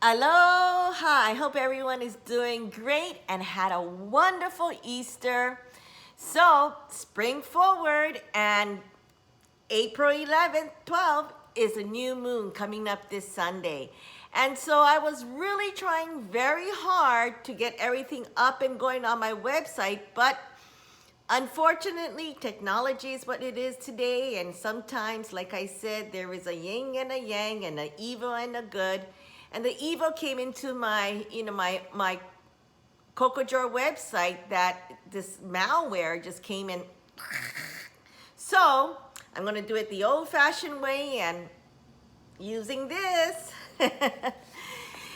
Aloha! I hope everyone is doing great and had a wonderful Easter. So, spring forward, and April 11th, 12th is a new moon coming up this Sunday. And so I was really trying very hard to get everything up and going on my website, but unfortunately, technology is what it is today, and sometimes, like I said, there is a yin and a yang, and an evil and a good. And the evil came into my, my CocoJoy website, that this malware just came in. So I'm gonna do it the old-fashioned way and using this.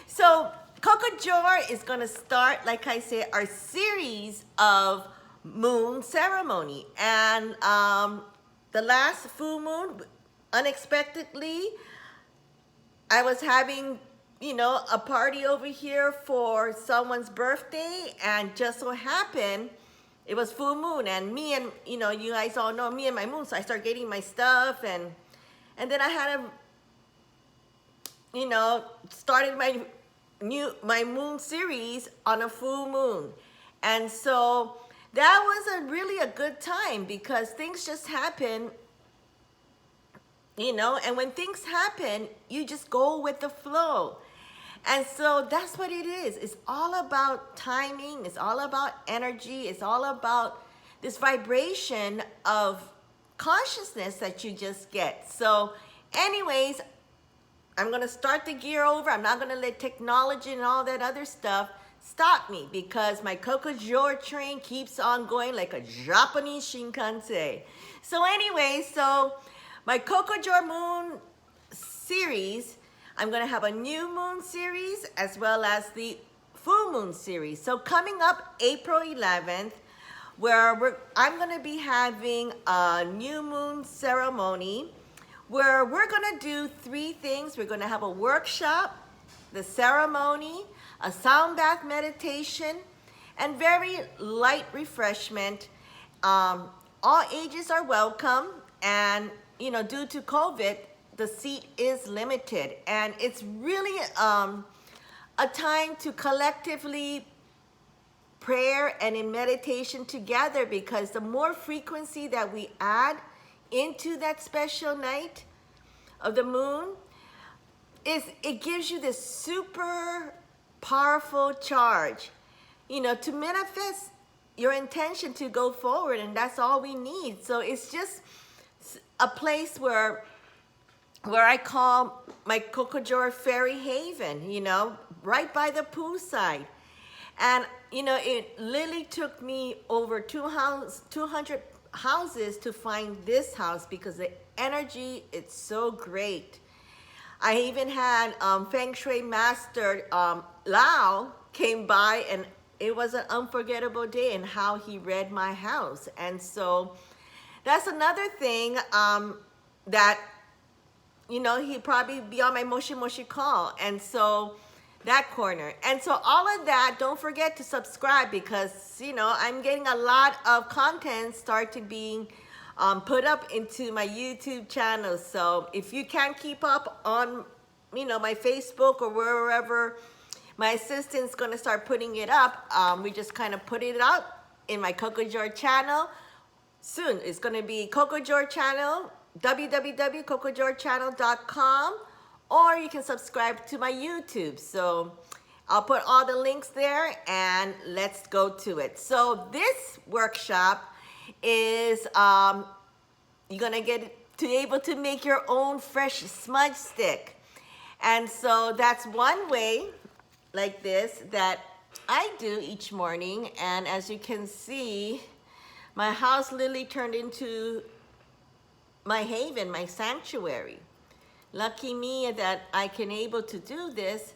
So CocoJoy is gonna start, like I said, our series of moon ceremony. And the last full moon, unexpectedly, I was having, a party over here for someone's birthday, and just so happened it was full moon, and me and, you guys all know me and my moon, so I started getting my stuff, and then I had started my moon series on a full moon. And so that was really a good time, because things just happen, and when things happen, you just go with the flow. And so that's what it is. It's all about timing. It's all about energy. It's all about this vibration of consciousness that you just get. So anyways, I'm going to start the gear over. I'm not going to let technology and all that other stuff stop me, because my CocoJoy train keeps on going like a Japanese Shinkansen. So anyway, my CocoJoy Moon series, I'm going to have a new moon series as well as the full moon series. So coming up April 11th, where I'm going to be having a new moon ceremony, where we're going to do three things. We're going to have a workshop, the ceremony, a sound bath meditation, and very light refreshment. All ages are welcome, and due to COVID, the seat is limited, and it's really a time to collectively prayer and in meditation together, because the more frequency that we add into that special night of the moon, it gives you this super powerful charge, to manifest your intention to go forward, and that's all we need. So it's just a place where I call my CocoJoy Fairy Haven, right by the poolside. And, it literally took me over 200 houses to find this house, because the energy, it's so great. I even had Feng Shui Master Lao came by, and it was an unforgettable day in how he read my house. And so that's another thing that, he'd probably be on my Moshi Moshi call. And so that corner. And so all of that, don't forget to subscribe, because, I'm getting a lot of content starting being put up into my YouTube channel. So if you can't keep up on, my Facebook or wherever, my assistant's going to start putting it up. We just kind of put it up in my CocoJoy channel. Soon it's going to be CocoJoy channel, www.cocojoychannel.com, or you can subscribe to my YouTube. So I'll put all the links there, and let's go to it. So this workshop is you're gonna get to be able to make your own fresh smudge stick. And so that's one way, like this, that I do each morning. And as you can see, my house literally turned into my haven, my sanctuary. Lucky me that I can able to do this,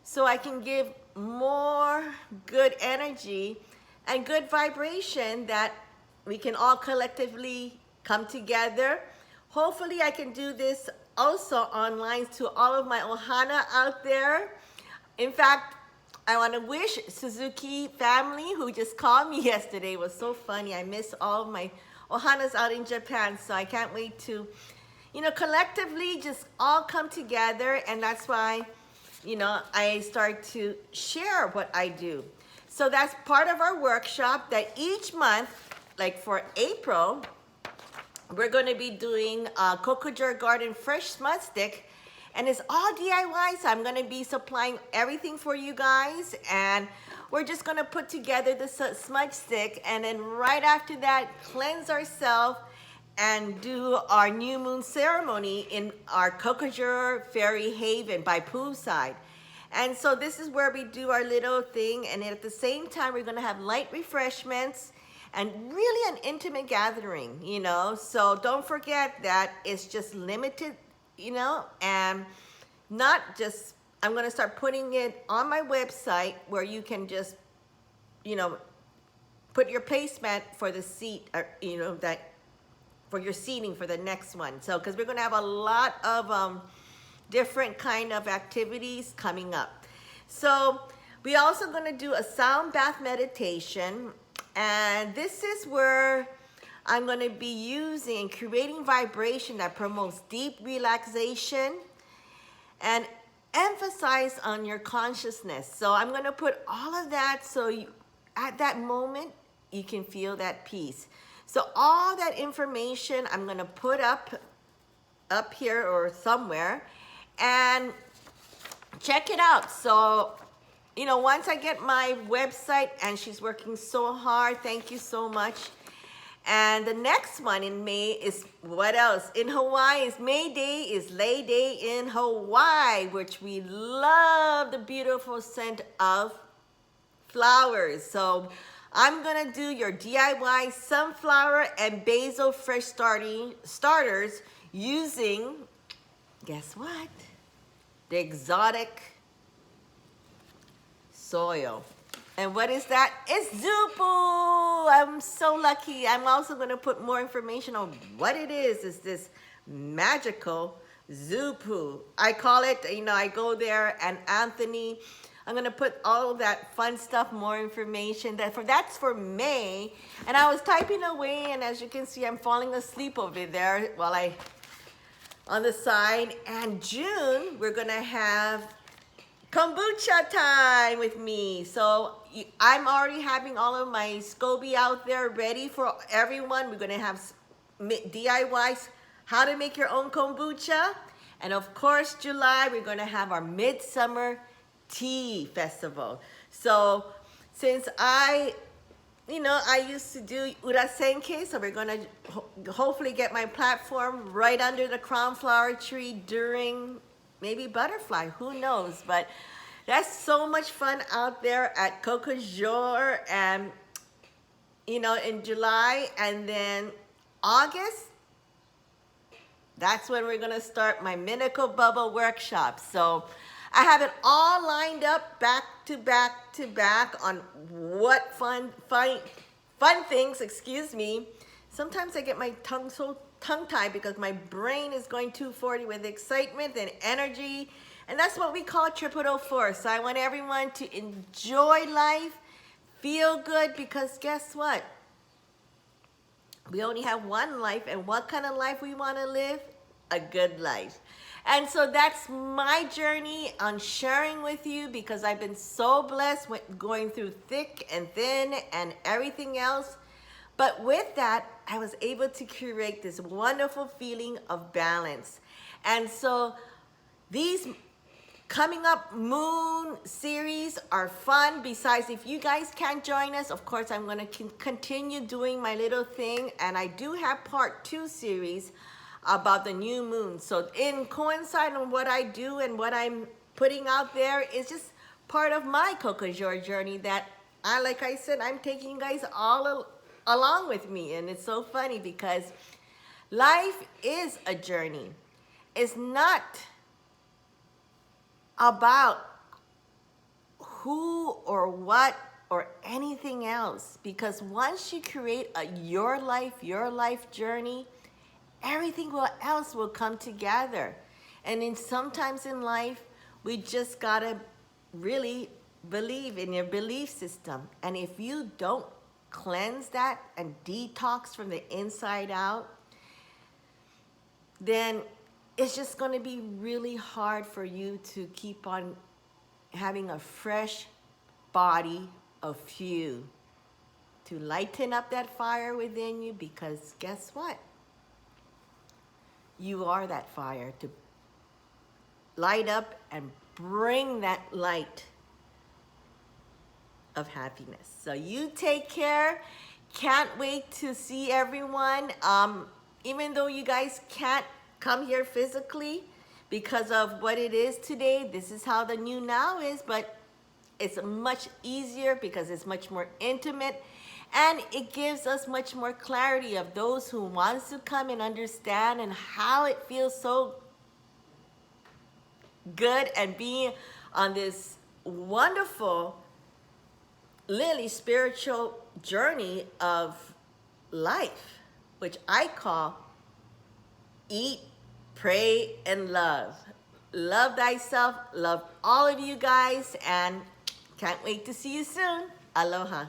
so I can give more good energy and good vibration, that we can all collectively come together. Hopefully I can do this also online to all of my Ohana out there. In fact, I want to wish Suzuki family, who just called me yesterday. It was so funny. I miss all of my Ohanas out in Japan, so I can't wait to, collectively just all come together. And that's why I start to share what I do. So that's part of our workshop that each month, like for April, we're going to be doing Coco Joy Garden Fresh Smudge Stick. And it's all DIY, so I'm going to be supplying everything for you guys. And we're just going to put together the smudge stick. And then right after that, cleanse ourselves and do our new moon ceremony in our Coco Joy Fairy Haven by poolside. And so this is where we do our little thing. And at the same time, we're going to have light refreshments and really an intimate gathering, So don't forget that it's just limited, and not just, I'm going to start putting it on my website where you can just, put your placement for the seat, or, that for your seating for the next one. So, because we're going to have a lot of different kind of activities coming up. So we also going to do a sound bath meditation. And this is where I'm going to be using and creating vibration that promotes deep relaxation and emphasize on your consciousness. So I'm going to put all of that so at that moment you can feel that peace. So all that information I'm going to put up here or somewhere, and check it out. So once I get my website, and she's working so hard, thank you so much. And the next one in May is, what else? In Hawaii is May Day, is Lay Day in Hawaii, which we love the beautiful scent of flowers. So I'm gonna do your DIY sunflower and basil fresh starters using, guess what? The exotic soil. And what is that? It's Zupu. I'm so lucky. I'm also going to put more information on what it is. It's this magical Zupu. I call it, I go there, and Anthony, I'm going to put all of that fun stuff, more information. That's for May. And I was typing away, and as you can see, I'm falling asleep over there while on the side. And June, we're going to have kombucha time with me. So I'm already having all of my SCOBY out there ready for everyone. We're going to have DIYs, how to make your own kombucha. And of course, July, we're going to have our Midsummer Tea Festival. So since I used to do urasenke, so we're going to hopefully get my platform right under the crown flower tree during maybe butterfly, who knows? But that's so much fun out there at Coco Joy, and in July. And then August, that's when we're gonna start my Minico Bubble workshop. So I have it all lined up back to back on what fun things, excuse me. Sometimes I get my tongue-tied because my brain is going 240 with excitement and energy, and that's what we call 0004. So I want everyone to enjoy life, feel good, because guess what? We only have one life, and what kind of life we want to live? A good life. And so that's my journey on sharing with you, because I've been so blessed with going through thick and thin and everything else. But with that, I was able to create this wonderful feeling of balance. And so these coming up moon series are fun. Besides, if you guys can't join us, of course, I'm going to continue doing my little thing. And I do have part 2 series about the new moon. So in coincide on what I do and what I'm putting out there is just part of my Coco Joy journey that like I said, I'm taking you guys all along with me. And it's so funny because life is a journey. It's not about who or what or anything else, because once you create your life journey, everything else will come together. And sometimes in life, we just gotta really believe in your belief system. And if you don't cleanse that and detox from the inside out, then it's just going to be really hard for you to keep on having a fresh body of fuel to lighten up that fire within you, because guess what? You are that fire to light up and bring that light of happiness. So you take care. Can't wait to see everyone. Even though you guys can't come here physically because of what it is today, this is how the new now is, but it's much easier because it's much more intimate, and it gives us much more clarity of those who wants to come and understand and how it feels so good and being on this wonderful, literally spiritual journey of life, which I call eat, pray, and love. Love thyself. Love all of you guys, and can't wait to see you soon. Aloha.